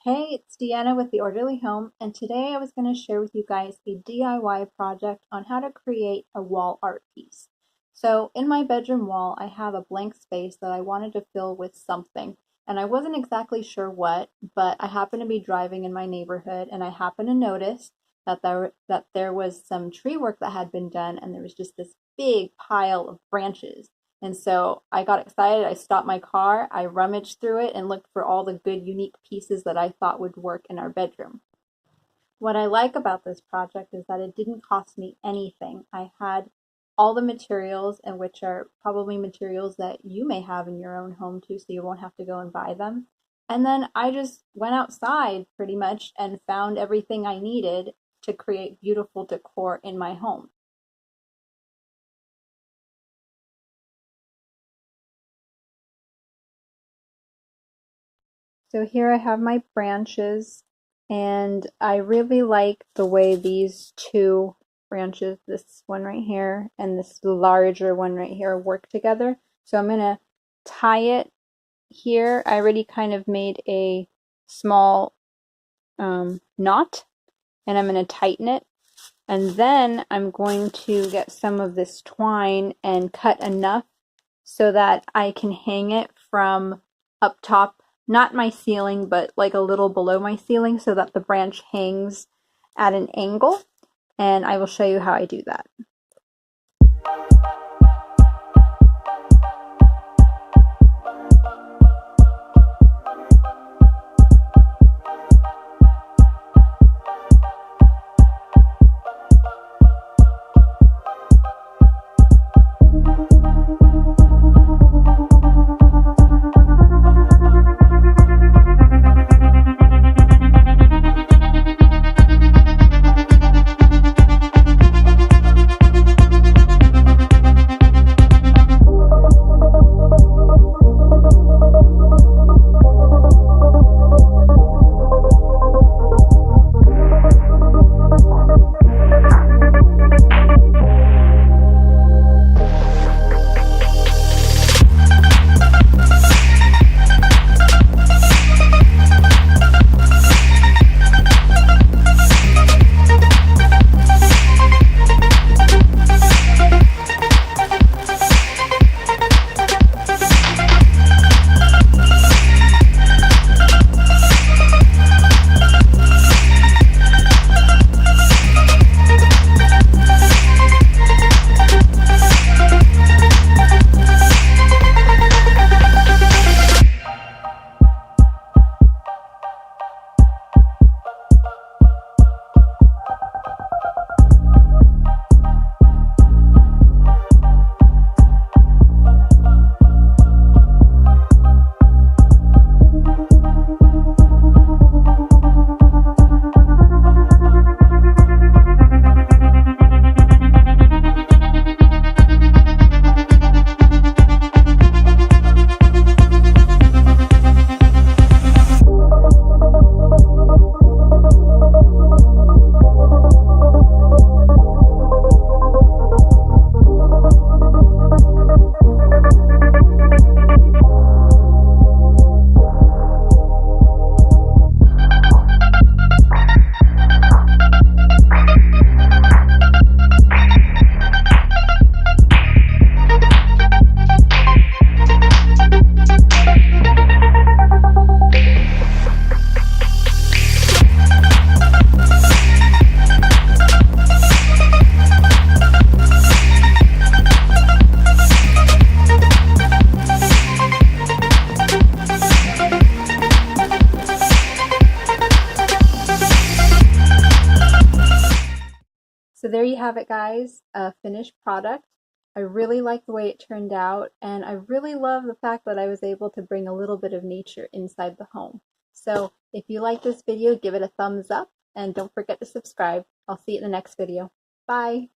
Hey, it's Deanna with The Orderly Home, and today I was going to share with you guys a DIY project on how to create a wall art piece. So in my bedroom wall, I have a blank space that I wanted to fill with something, and I wasn't exactly sure what, but I happened to be driving in my neighborhood, and I happened to notice that there was some tree work that had been done, and there was just this big pile of branches. And so I got excited. I stopped my car, I rummaged through it and looked for all the good, unique pieces that I thought would work in our bedroom. What I like about this project is that it didn't cost me anything. I had all the materials, and which are probably materials that you may have in your own home too, so you won't have to go and buy them. And then I just went outside pretty much and found everything I needed to create beautiful decor in my home. So here I have my branches, and I really like the way these two branches, this one right here and this larger one right here, work together. So I'm going to tie it here. I already kind of made a small knot, and I'm going to tighten it. And then I'm going to get some of this twine and cut enough so that I can hang it from up top, not my ceiling, but like a little below my ceiling, so that the branch hangs at an angle. And I will show you how I do that. So there you have it, guys, a finished product. I really like the way it turned out, and I really love the fact that I was able to bring a little bit of nature inside the home. So if you like this video, give it a thumbs up, and don't forget to subscribe. I'll see you in the next video. Bye!